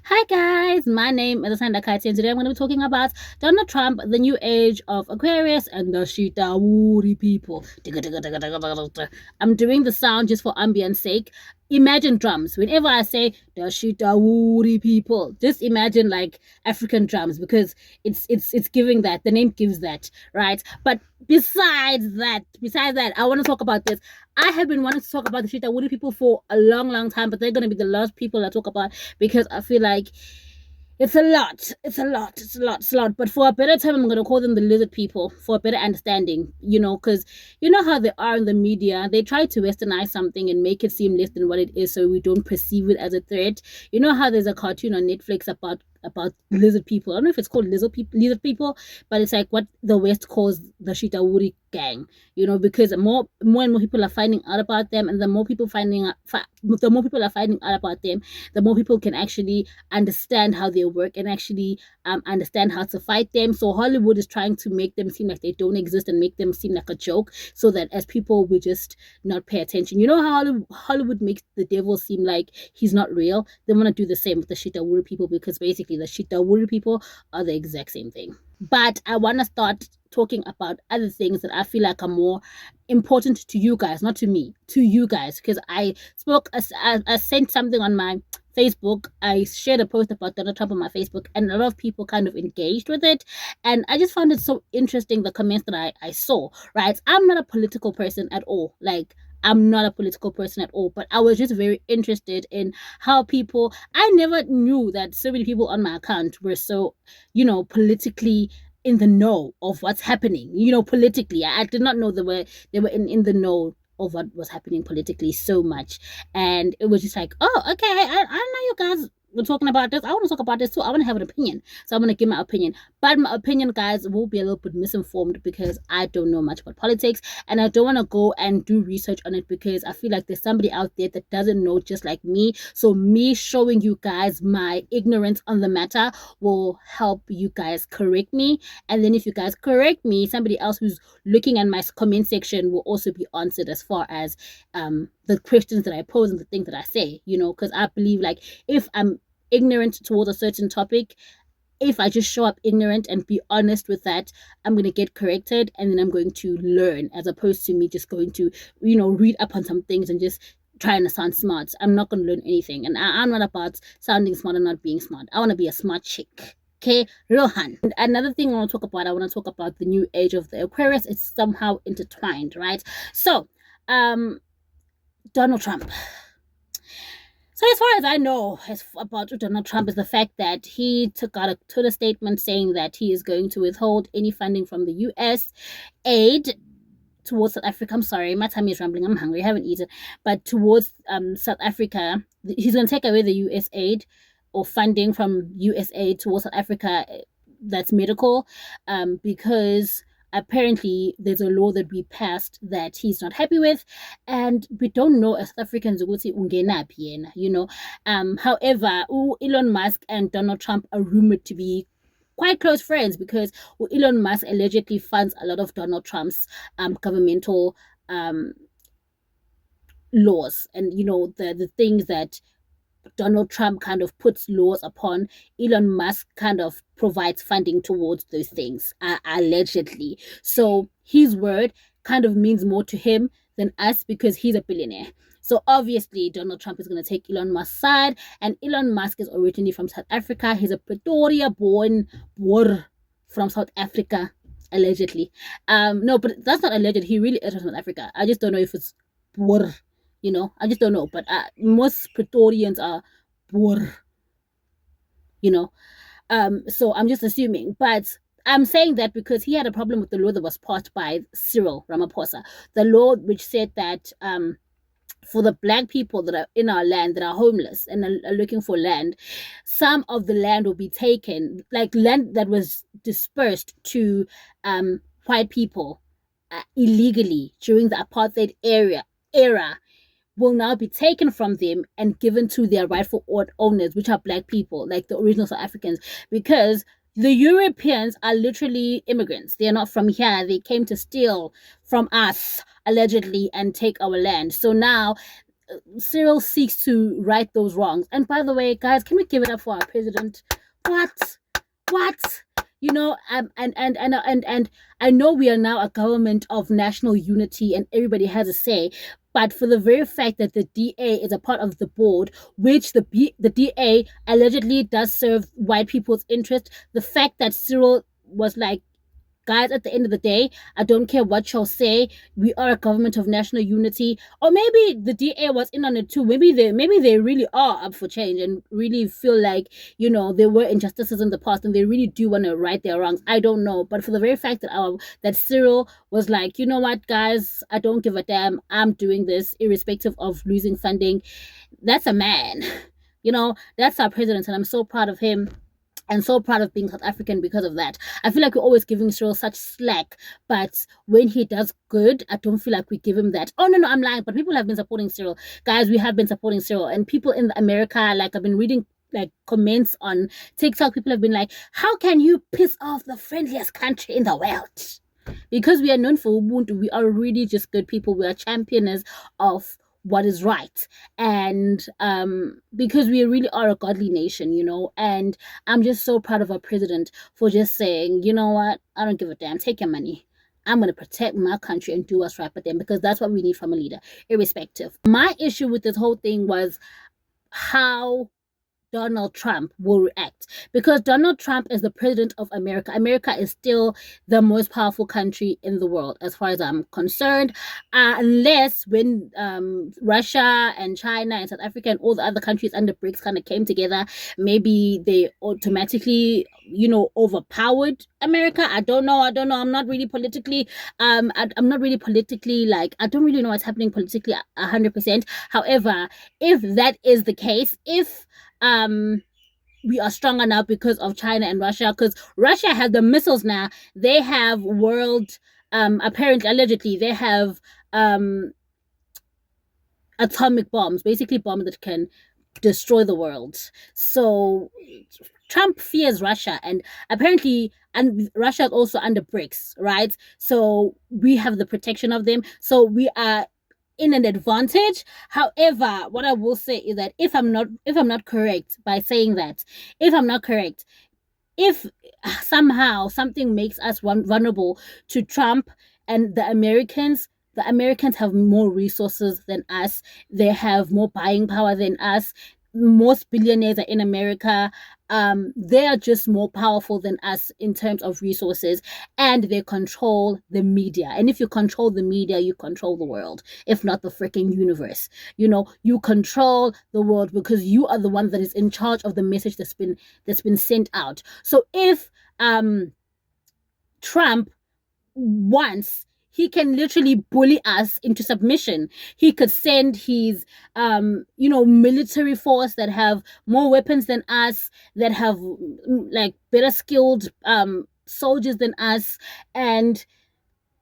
Hi guys, my name is Asanda Kati and today I'm going to be talking about Donald Trump, the new age of Aquarius, and the Shitawuri people. I'm doing the sound just for ambience sake. Imagine drums. Whenever I say the Shitawuri people, just imagine like African drums because it's giving that. The name gives that, right? But besides that, I want to talk about this. I have been wanting to talk about the Shitawuri people for a long time, but they're going to be the last people I talk about because I feel like it's a lot. It's a lot. But for a better time, I'm going to call them the lizard people for a better understanding, because you know how they are in the media. They try to westernize something and make it seem less than what it is so we don't perceive it as a threat. You know how there's a cartoon on Netflix about lizard people. I don't know if it's called lizard people, but it's like what the West calls the Shitawuri gang. Because more and more people are finding out about them, and the more people are finding out about them, the more people can actually understand how they work and actually understand how to fight them. So Hollywood is trying to make them seem like they don't exist and make them seem like a joke, so that as people we just not pay attention. You know how Hollywood makes the devil seem like he's not real? They want to do the same with the Shitawuri people because basically the Shitawuri people are the exact same thing. But I want to start talking about other things that I feel like are more important to you guys, not to me, to you guys, because I sent something on my Facebook. I shared a post about Donald Trump on my Facebook, and a lot of people kind of engaged with it. And I just found it so interesting, the comments that I saw, right? I'm not a political person at all. Like, I'm not a political person at all, but I was just very interested in how I never knew that so many people on my account were so, politically in the know of what's happening, politically. I did not know they were in the know of what was happening politically so much. And it was just like, oh, okay, I know you guys were talking about this. I want to talk about this too. I want to have an opinion. So I'm going to give my opinion. But my opinion, guys, will be a little bit misinformed because I don't know much about politics and I don't want to go and do research on it because I feel like there's somebody out there that doesn't know just like me. So me showing you guys my ignorance on the matter will help you guys correct me. And then if you guys correct me, somebody else who's looking at my comment section will also be answered as far as the questions that I pose and the things that I say, because I believe like if I'm ignorant towards a certain topic, if I just show up ignorant and be honest with that, I'm going to get corrected and then I'm going to learn, as opposed to me just going to, read up on some things and just trying to sound smart. I'm not going to learn anything. And I'm not about sounding smart and not being smart. I want to be a smart chick. Okay, Rohan. And another thing I want to talk about the new age of the Aquarius. It's somehow intertwined, right? So, Donald Trump. So as far as I know about Donald Trump is the fact that he took out a Twitter statement saying that he is going to withhold any funding from the U.S. aid towards South Africa. I'm sorry, my tummy is rumbling. I'm hungry. I haven't eaten. But towards South Africa, he's going to take away the U.S. aid or funding from U.S. aid towards South Africa that's medical, because apparently there's a law that we passed that he's not happy with, and we don't know as South Africans ukuthi ungenaphi yena. However, Elon Musk and Donald Trump are rumored to be quite close friends because Elon Musk allegedly funds a lot of Donald Trump's governmental laws, and the things that Donald Trump kind of puts laws upon, Elon Musk kind of provides funding towards those things, allegedly. So his word kind of means more to him than us because he's a billionaire. So obviously Donald Trump is going to take Elon Musk's side, and Elon Musk is originally from South Africa. He's a Pretoria born from South Africa, allegedly. No, but that's not alleged. He really is from South Africa. I just don't know if it's Bor. I just don't know. But most Praetorians are poor, so I'm just assuming. But I'm saying that because he had a problem with the law that was passed by Cyril Ramaphosa, the law which said that for the black people that are in our land that are homeless and are looking for land, some of the land will be taken, like land that was dispersed to white people illegally during the apartheid era will now be taken from them and given to their rightful owners, which are black people, like the original South Africans, because the Europeans are literally immigrants. They are not from here. They came to steal from us, allegedly, and take our land. So now Cyril seeks to right those wrongs. And by the way, guys, can we give it up for our president? What? You know, and I know we are now a government of national unity and everybody has a say. But for the very fact that the DA is a part of the board, which the DA allegedly does serve white people's interest, the fact that Cyril was like, guys, at the end of the day, I don't care what y'all say. We are a government of national unity. Or maybe the DA was in on it too. Maybe they really are up for change and really feel like, you know, there were injustices in the past and they really do want to right their wrongs. I don't know. But for the very fact that that Cyril was like, you know what, guys, I don't give a damn. I'm doing this irrespective of losing funding. That's a man. You know, that's our president, and I'm so proud of him and so proud of being South African because of that. I feel like we're always giving Cyril such slack, but when he does good, I don't feel like we give him that. Oh, no, I'm lying, but people have been supporting Cyril. Guys, we have been supporting Cyril, and people in America, like, I've been reading like comments on TikTok, people have been like, how can you piss off the friendliest country in the world? Because we are known for Ubuntu, we are really just good people. We are championers of what is right, and because we really are a godly nation, you know. And I'm just so proud of our president for just saying, you know what, I don't give a damn, take your money, I'm going to protect my country and do what's right for them, because that's what we need from a leader, irrespective. My issue with this whole thing was how Donald Trump will react, because Donald Trump is the president of America. America is still the most powerful country in the world as far as I'm concerned, unless when Russia and China and South Africa and all the other countries under BRICS kind of came together, maybe they automatically, you know, overpowered America. I don't know. I'm not really politically I'm not really politically, like, I don't really know what's happening politically 100%. However, if that is the case, if we are stronger now because of China and Russia, because Russia has the missiles now. They have world, apparently, allegedly, they have atomic bombs, basically bombs that can destroy the world. So Trump fears Russia, and apparently, and Russia is also under BRICS, right? So we have the protection of them. So we are in an advantage. However, what I will say is that if I'm not correct by saying that, if somehow something makes us vulnerable to Trump and the Americans have more resources than us. They have more buying power than us. Most billionaires are in America. They are just more powerful than us in terms of resources, and they control the media. And if you control the media, you control the world, if not the freaking universe. You know, you control the world because you are the one that is in charge of the message that's been sent out. So if Trump wants, he can literally bully us into submission. He could send his, military force that have more weapons than us, that have like better skilled soldiers than us, and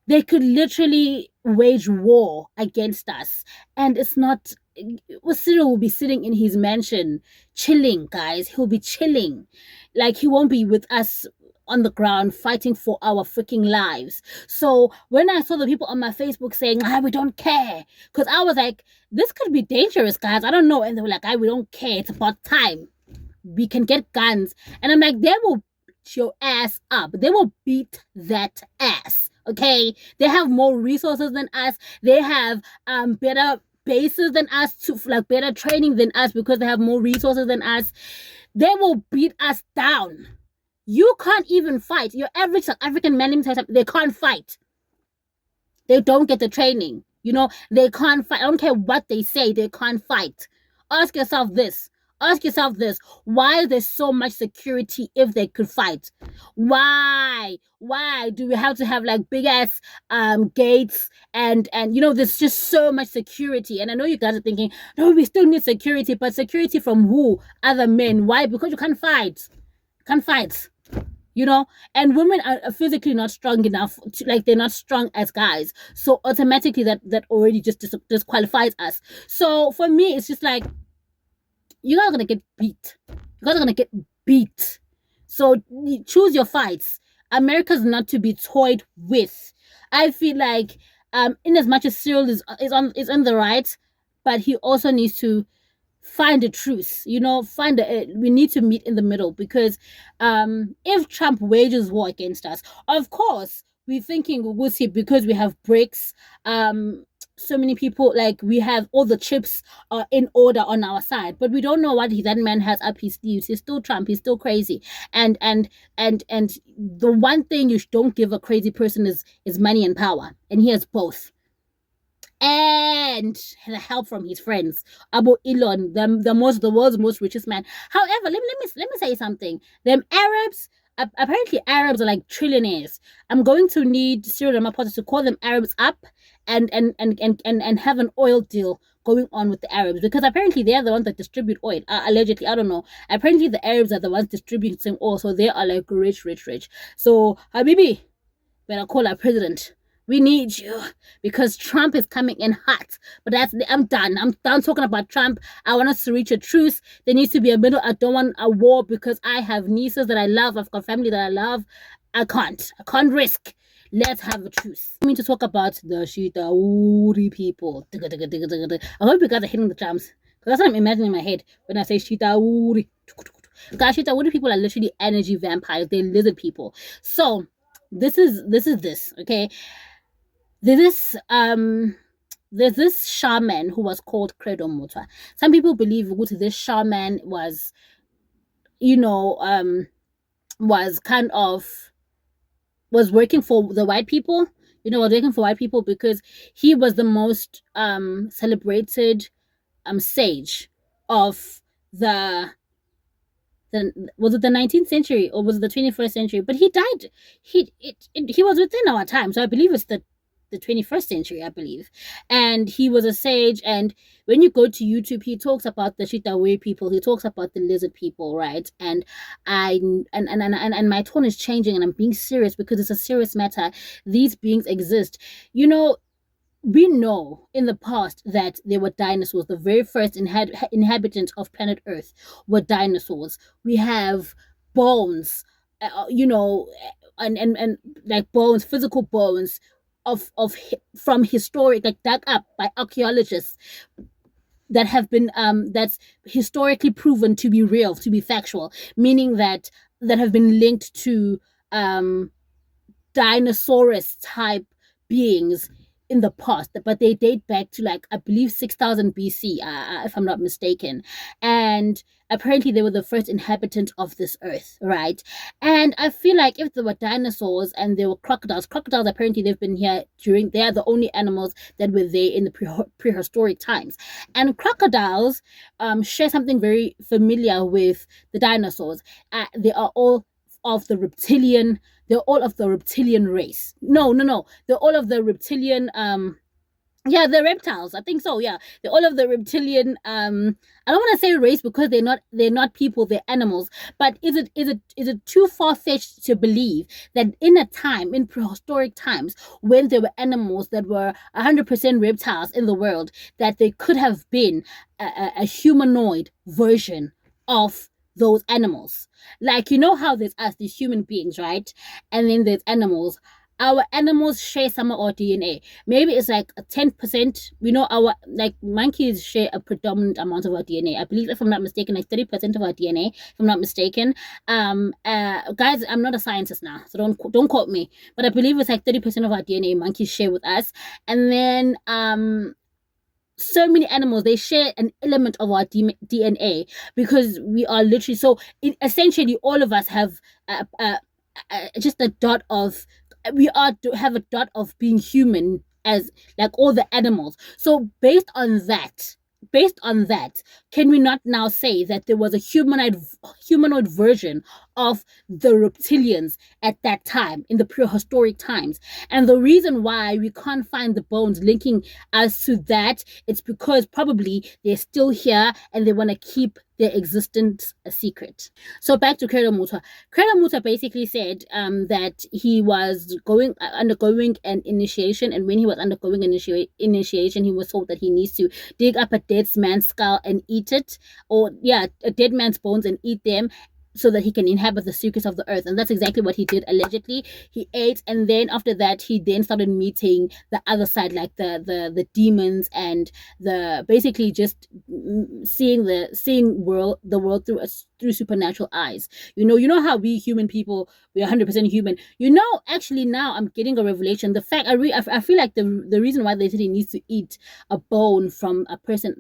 they could literally wage war against us. And it's not. Cyril will be sitting in his mansion, chilling, guys. He'll be chilling, like he won't be with us on the ground fighting for our freaking lives. So when I saw the people on my Facebook saying, we don't care, because I was like, this could be dangerous, guys, I don't know. And they were like, we don't care, it's about time we can get guns. And I'm like, they will beat your ass up, they will beat that ass, okay? They have more resources than us, they have better bases than us, to like better training than us, because they have more resources than us. They will beat us down. You can't even fight. Your average South African man, they can't fight. They don't get the training. You know, they can't fight. I don't care what they say, they can't fight. Ask yourself this. Why is there so much security if they could fight? Why do we have to have like big ass gates and there's just so much security? And I know you guys are thinking, no, we still need security, but security from who? Other men. Why? Because you can't fight. And women are physically not strong enough to, like, they're not strong as guys, so automatically that already just disqualifies us. So for me, it's just like, you guys are gonna get beat. So choose your fights. America's not to be toyed with. I feel like in as much as Cyril is on the right, but he also needs to find a truce, we need to meet in the middle, because if Trump wages war against us, of course we're thinking we'll see, because we have BRICS, so many people, like we have all the chips in order on our side, but we don't know what that man has up his sleeves. He's still Trump, he's still crazy, and the one thing you don't give a crazy person is money and power, and he has both, and the help from his friends. Abu Elon, the world's most richest man. However, let me say something. Them Arabs, apparently Arabs are like trillionaires. I'm going to need Cyril Ramaphosa to call them Arabs up and have an oil deal going on with the Arabs, because apparently they are the ones that distribute oil. Allegedly, I don't know. Apparently the Arabs are the ones distributing oil, so they are like rich. So Habibi, better call our president. We need you, because Trump is coming in hot. But I'm done. I'm done talking about Trump. I want us to reach a truce. There needs to be a middle. I don't want a war, because I have nieces that I love. I've got family that I love. I can't risk. Let's have a truce. I mean to talk about the Shita people. I hope you guys are hitting the drums, because that's what I'm imagining in my head when I say Shita. Guys, Shita people are literally energy vampires. They're lizard people. So this is this, okay? There's this shaman who was called Credo Mutwa. Some people believe this shaman was, was kind of was working for the white people. Was working for white people, because he was the most celebrated sage of the was it the 19th century or was it the 21st century? But he died. He was within our time, so I believe it's the 21st century, I believe. And he was a sage, and when you go to YouTube, he talks about the Shitawe people, he talks about the lizard people, right? And my tone is changing, and I'm being serious, because it's a serious matter. These beings exist. We know in the past that there were dinosaurs. The very first inhabitants of planet Earth were dinosaurs. We have bones, and like bones, physical bones of from historic, like dug up by archaeologists, that have been that's historically proven to be real, to be factual, meaning that have been linked to dinosaurus type beings in the past, but they date back to, like, I believe 6000 BC, if I'm not mistaken. And apparently they were the first inhabitant of this earth, right? And I feel like if there were dinosaurs and there were crocodiles apparently they've been here they are the only animals that were there in the prehistoric times. And crocodiles share something very familiar with the dinosaurs. They are all of the reptilian they're all of the reptilian race. No. They're all of the reptilian they're reptiles. I think so. Yeah. They're all of the reptilian I don't want to say race, because they're not people, they're animals. But is it too far-fetched to believe that in prehistoric times, when there were animals that were 100% reptiles in the world, that they could have been a humanoid version of those animals? Like, how there's us, these human beings, right? And then there's animals. Our animals share some of our DNA. Maybe it's like 10%. Our, like, monkeys share a predominant amount of our DNA. I believe, if I'm not mistaken, like 30% of our DNA, if I'm not mistaken. Guys, I'm not a scientist now, so don't quote me. But I believe it's like 30% of our DNA monkeys share with us. And then so many animals, they share an element of our DNA, because we are literally essentially all of us have just a dot of have a dot of being human, as like all the animals. So based on that, can we not now say that there was a humanoid version of the reptilians at that time, in the prehistoric times? And the reason why we can't find the bones linking us to that, it's because probably they're still here and they want to keep their existence a secret. So back to Credo Mutwa. Credo Mutwa basically said that he was undergoing an initiation, and when he was undergoing initiation, he was told that he needs to dig up a dead man's skull and eat it, or a dead man's bones and eat them. so that he can inhabit the secrets of the earth. And that's exactly what he did. Allegedly, he ate, and then after that he then started meeting the other side, like the demons, and the basically just seeing the world through supernatural eyes. You know how we human people, we're 100% human. Actually now I'm getting a revelation. The fact I feel like the reason why they said he needs to eat a bone from a person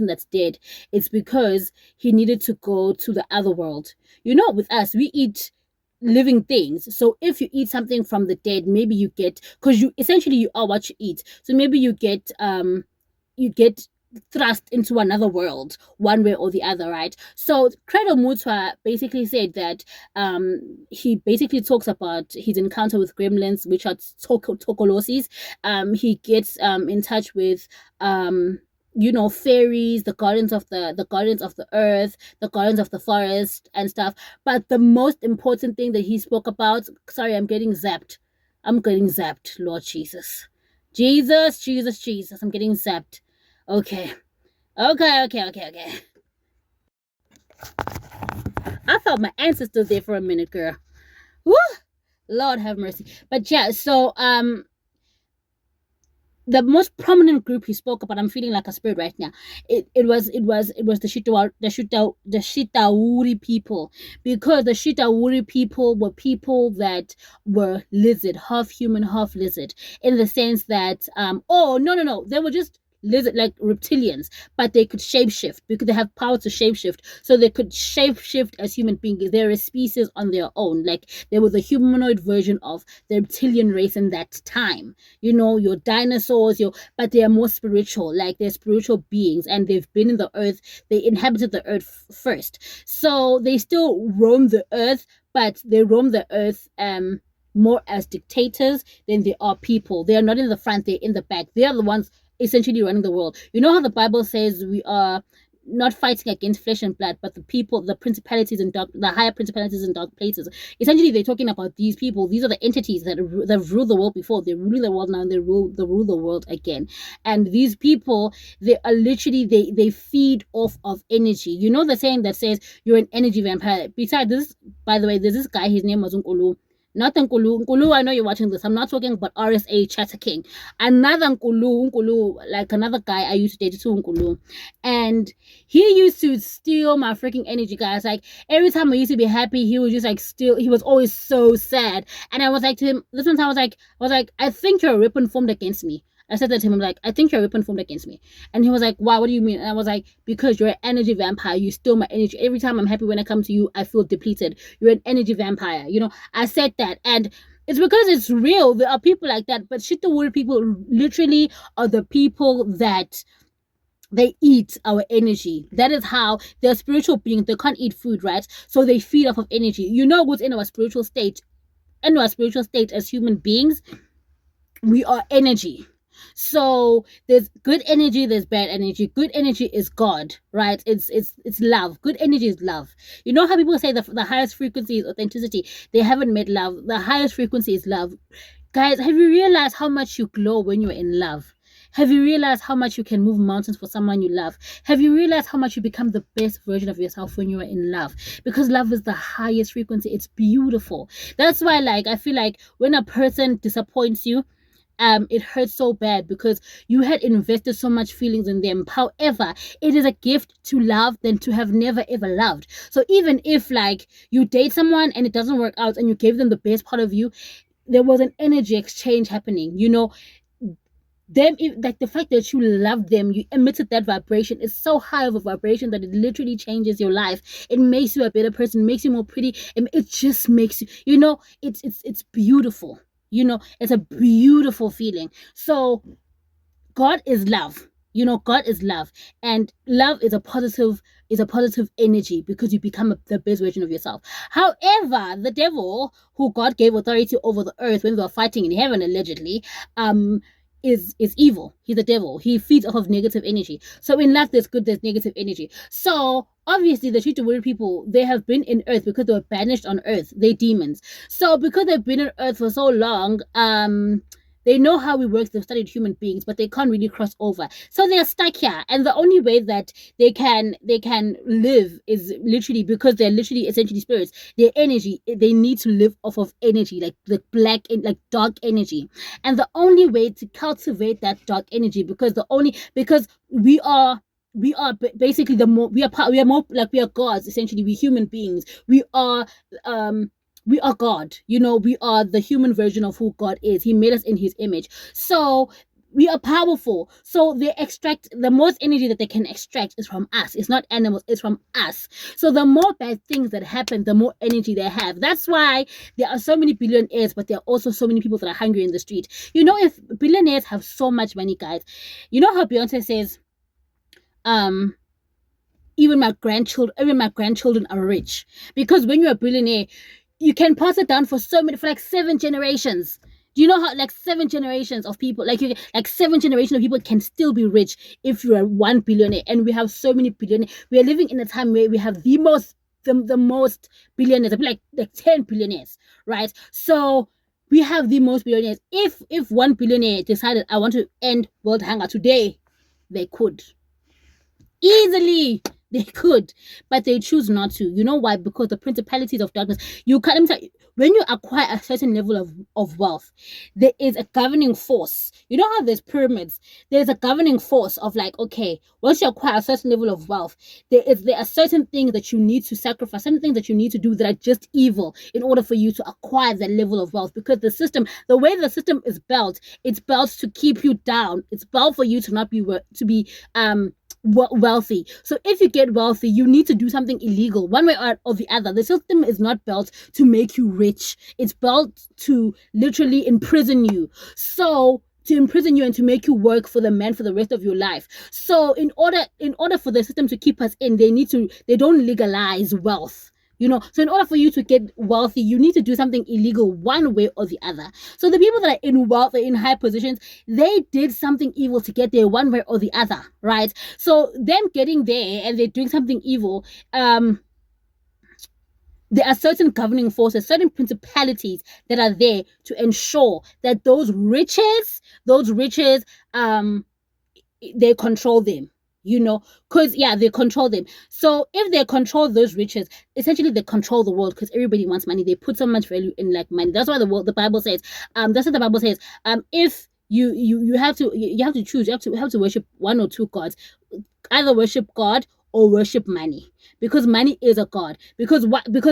that's dead, it's because he needed to go to the other world. With us, we eat living things. So if you eat something from the dead, maybe you get, because you are what you eat. So maybe you get thrust into another world one way or the other, right? So Credo Mutwa basically said that he basically talks about his encounter with gremlins, which are tokolosis. He gets in touch with fairies, the guardians of the earth, the guardians of the forest and stuff. But the most important thing that he spoke about, sorry, I'm getting zapped, Lord Jesus, Jesus, I'm getting zapped. Okay. I thought my ancestors there for a minute, girl. Woo! Lord have mercy. But yeah, so the most prominent group he spoke about, I'm feeling like a spirit right now. It was the Shitawuri people, because the Shitawuri people were people that were lizard, half human, half lizard, in the sense that no, they were just lizard, like reptilians, but they could shapeshift because they have power to shapeshift. So they could shapeshift as human beings. They're a species on their own. Like they were the humanoid version of the reptilian race in that time. Your dinosaurs, but they are more spiritual. Like they're spiritual beings, and they've been in the earth. They inhabited the earth first, so they still roam the earth, but they roam the earth more as dictators than they are people. They are not in the front, they're in the back. They are the ones essentially running the world. You know how the Bible says we are not fighting against flesh and blood, but the people, the principalities and the higher principalities in dark places. Essentially, they're talking about these people. These are the entities that have ruled the world before. They're ruling the world now, and they rule the world again. And these people, they are literally they feed off of energy. You know the saying that says you're an energy vampire. Besides this, by the way, there's this guy. His name was Nkulu. Not Nkulu. Nkulu, I know you're watching this. I'm not talking about RSA Chatter King. Another Nkulu, like another guy I used to date too, Nkulu. And he used to steal my freaking energy, guys. Like every time I used to be happy, he was just like he was always so sad. And I was like to him, this one time I was like, I think you're a weapon formed against me. I said that to him, I'm like, I think you're a weapon formed against me. And he was like, why? What do you mean? And I was like, because you're an energy vampire. You steal my energy. Every time I'm happy, when I come to you, I feel depleted. You're an energy vampire. I said that. And it's because it's real. There are people like that. But Shitawuri people literally are the people that they eat our energy. That is how they're spiritual beings. They can't eat food, right? So they feed off of energy. What's in our spiritual state? In our spiritual state as human beings, we are energy. So there's good energy, there's bad energy. Good energy is God, right? It's love. Good energy is love. You know how people say the highest frequency is authenticity? They haven't met love. The highest frequency is love. Guys, have you realized how much you glow when you're in love? Have you realized how much you can move mountains for someone you love? Have you realized how much you become the best version of yourself when you are in love? Because love is the highest frequency. It's beautiful. That's why, I feel like when a person disappoints you, it hurts so bad because you had invested so much feelings in them. However, it is a gift to love than to have never ever loved. So even if you date someone and it doesn't work out and you gave them the best part of you, there was an energy exchange happening. The fact that you loved them, you emitted that vibration. It's so high of a vibration that it literally changes your life. It makes you a better person, makes you more pretty, and it just makes you, it's beautiful. It's a beautiful feeling. So God is love. God is love, and love is a positive energy because you become the best version of yourself. However, the devil, who God gave authority over the earth when they were fighting in heaven, allegedly, is evil. He's the devil. He feeds off of negative energy. So in life, there's good, there's negative energy. So obviously the Shitawuri people, they have been in earth because they were banished on earth. They're demons. So because they've been on earth for so long, They know how we work. They've studied human beings, but they can't really cross over. So they're stuck here. And the only way that they can live is literally because they're literally essentially spirits. Their energy, they need to live off of energy, like the like dark energy. And the only way to cultivate that dark energy, because we are basically we are more like we are gods. Essentially, we human beings, we are God. We are the human version of who God is. He made us in his image. So we are powerful. So they extract the most energy that they can extract is from us. It's not animals, it's from us. So the more bad things that happen, the more energy they have. That's why there are so many billionaires, but there are also so many people that are hungry in the street. If billionaires have so much money, guys, how Beyonce says, even my grandchildren are rich. Because when you're a billionaire, you can pass it down for like 7 generations. Do you know how, like, 7 generations of people, like 7 generations of people can still be rich if you're 1 billionaire? And we have so many billionaires. We are living in a time where we have the most billionaires, like 10 billionaires, right? So we have the most billionaires. If 1 billionaire decided, I want to end world hunger today, they could. Easily, they could, but they choose not to. You know why? Because the principalities of darkness, when you acquire a certain level of wealth, there is a governing force. You know how there's pyramids? There's a governing force of, like, okay, once you acquire a certain level of wealth, there are certain things that you need to sacrifice, certain things that you need to do that are just evil in order for you to acquire that level of wealth. Because the way the system is built, it's built to keep you down. It's built for you to not be wealthy. So if you get wealthy, you need to do something illegal one way or the other. The system is not built to make you rich. It's built to literally imprison you. So to imprison you and to make you work for the man for the rest of your life. So in order for the system to keep us in, they don't legalize wealth. So in order for you to get wealthy, you need to do something illegal one way or the other. So the people that are in wealth, they're in high positions, they did something evil to get there one way or the other, right? So them getting there and they're doing something evil, there are certain governing forces, certain principalities that are there to ensure that those riches, they control them. Because they control them. So if they control those riches, essentially they control the world, because everybody wants money. They put so much value in, like, money. That's why the Bible says, that's what the Bible says. If you have to choose, you have to worship one or two gods. Either worship God or worship money, because money is a god. Because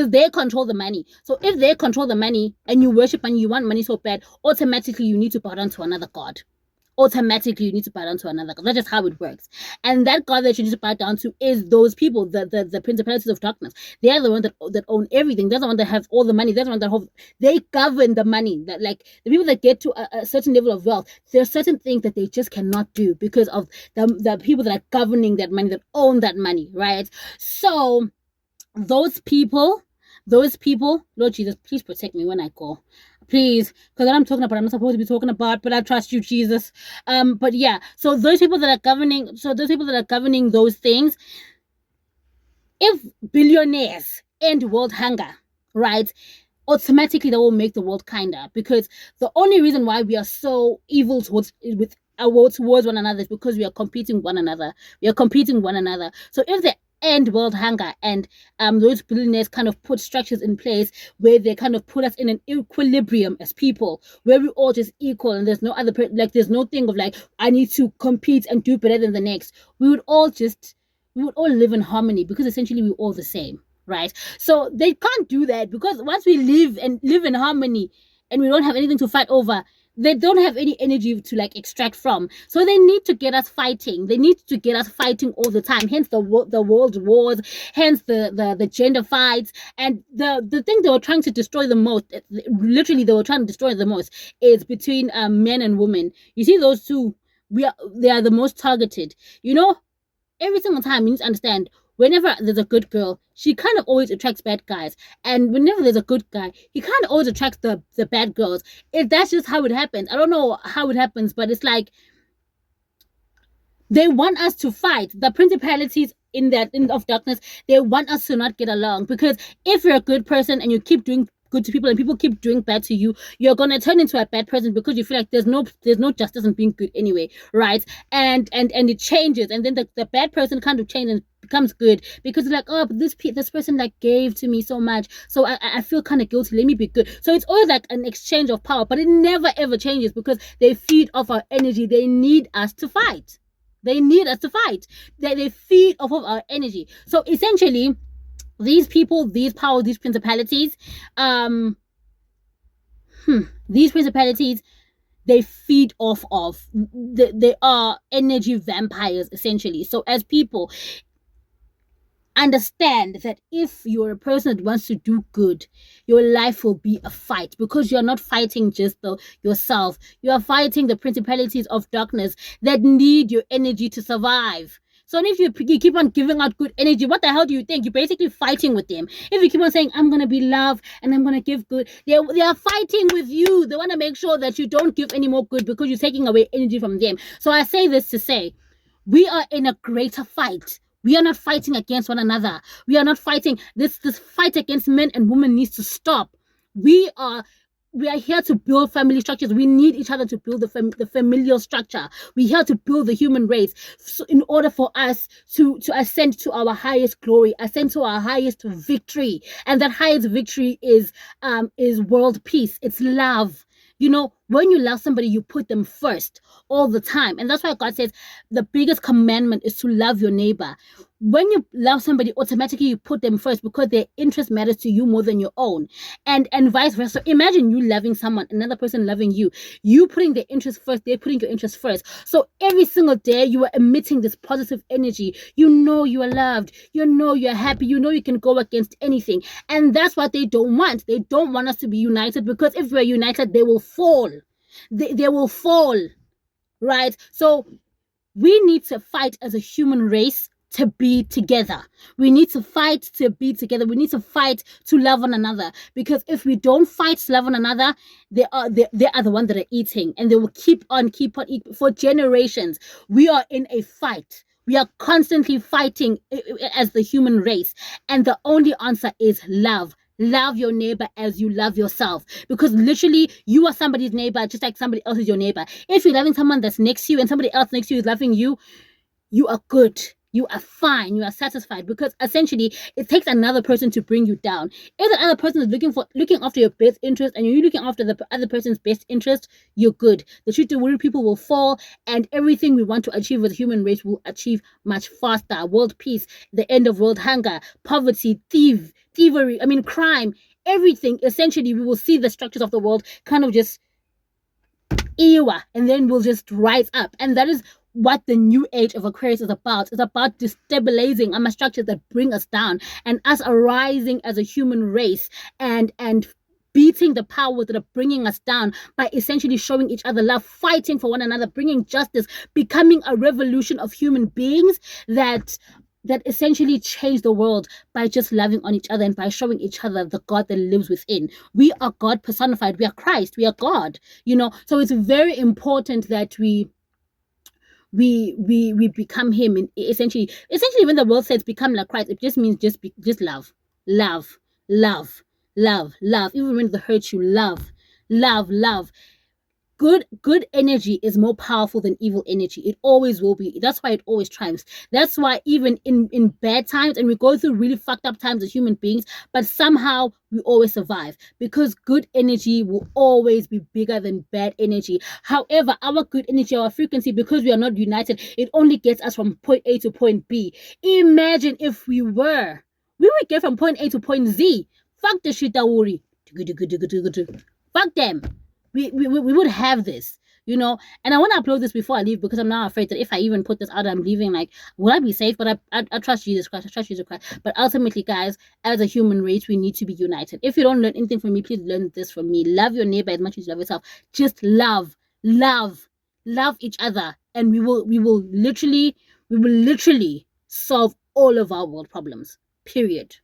they control the money. So if they control the money and you worship money, you want money so bad, automatically you need to bow down to another god. Automatically you need to bow down to another god. That's just how it works. And that god that you need to bow down to is those people, the principalities of darkness. They are the ones that own everything. They're the ones that have all the money. They're the ones that they govern the money. That, like, the people that get to a certain level of wealth, there are certain things that they just cannot do because of the people that are governing that money, that own that money, right? So those people, Lord Jesus, please protect me when I go. Please, because what I'm talking about, I'm not supposed to be talking about, but I trust you, Jesus. But yeah, so those people that are governing those things, if billionaires end world hunger, right, automatically that will make the world kinder. Because the only reason why we are so evil towards one another is because we are competing one another. So if they end world hunger and those billionaires kind of put structures in place where they kind of put us in an equilibrium as people, where we're all just equal and there's no other there's no thing of like, I need to compete and do better than the next. We would all live in harmony, because essentially we're all the same, right? So they can't do that, because once we live in harmony and we don't have anything to fight over, they don't have any energy to, like, extract from. So they need to get us fighting. They need to get us fighting all the time. Hence the world wars, hence the gender fights. And the thing they were trying to destroy the most, literally they were trying to destroy the most, is between men and women. You see, those two, they are the most targeted. Every single time, you need to understand, whenever there's a good girl, she kind of always attracts bad guys. And whenever there's a good guy, he kind of always attracts the bad girls. That's just how it happens. I don't know how it happens, but it's like they want us to fight. The principalities of darkness, they want us to not get along. Because if you're a good person and you keep doing good to people and people keep doing bad to you, you're gonna turn into a bad person because you feel like there's no justice in being good anyway, right? And it changes, and then the bad person kind of changes and becomes good because they're like, oh, but this person like gave to me so much, so I feel kind of guilty, let me be good. So it's always like an exchange of power, but it never ever changes because they feed off our energy. They need us to fight. They need us to fight. They feed off of our energy. So essentially, these people, these powers, these principalities, these principalities, they feed off of, they are energy vampires essentially. So as people, understand that if you're a person that wants to do good, your life will be a fight because you're not fighting just yourself. You are fighting the principalities of darkness that need your energy to survive. So if you keep on giving out good energy, what the hell do you think? You're basically fighting with them. If you keep on saying, I'm going to be love and I'm going to give good, they are fighting with you. They want to make sure that you don't give any more good because you're taking away energy from them. So I say this to say, we are in a greater fight. We are not fighting against one another. We are not fighting. This fight against men and women needs to stop. We are here to build family structures. We need each other to build the familial structure. We're here to build the human race, so in order for us to ascend to our highest glory, ascend to our highest victory. And that highest victory is world peace. It's love. You know, when you love somebody, you put them first all the time. And that's why God says the biggest commandment is to love your neighbor. When you love somebody, automatically you put them first because their interest matters to you more than your own. And vice versa. Imagine you loving someone, another person loving you. You putting their interest first, they're putting your interest first. So every single day you are emitting this positive energy. You know you are loved. You know you're happy. You know you can go against anything. And that's what they don't want. They don't want us to be united because if we're united, they will fall. They will fall, right? So we need to fight as a human race to be together. We need to fight to be together. We need to fight to love one another, because if we don't fight to love one another, they are the ones that are eating, and they will keep on eating for generations. We are in a fight. We are constantly fighting as the human race, and the only answer is love. Love your neighbor as you love yourself, because literally you are somebody's neighbor just like somebody else is your neighbor. If you're loving someone that's next to you and somebody else next to you is loving you, you are good. You are fine. You are satisfied, because essentially it takes another person to bring you down. If the other person is looking after your best interest and you're looking after the other person's best interest, you're good. The truth is, people will fall, and everything we want to achieve as a human race will achieve much faster. World peace, the end of world hunger, poverty, thievery, crime, everything. Essentially, we will see the structures of the world kind of just and then we'll just rise up. And that is what the new age of Aquarius is about. It's about destabilizing our structures that bring us down, and us arising as a human race and beating the powers that are bringing us down by essentially showing each other love, fighting for one another, bringing justice, becoming a revolution of human beings that essentially change the world by just loving on each other and by showing each other the God that lives within. We are God personified. We are Christ. We are God. So it's very important that we become Him. And essentially, when the world says become like Christ, it just means just love, love, love, love, love. Even when it hurts you, love, love, love. Good energy is more powerful than evil energy. It always will be. That's why it always triumphs. That's why even in bad times, and we go through really fucked up times as human beings, but somehow we always survive, because good energy will always be bigger than bad energy. However, our good energy, our frequency, because we are not united, it only gets us from point A to point B. Imagine if we would get from point A to point Z. Fuck the shit, Dauri. Fuck them. We would have this, and I want to upload this before I leave, because I'm now afraid that if I even put this out, I'm leaving, like, will I be safe? But I trust Jesus Christ. I trust Jesus Christ. But ultimately, guys, as a human race, we need to be united. If you don't learn anything from me, please learn this from me. Love your neighbor as much as you love yourself. Just love each other, and we will literally solve all of our world problems. Period.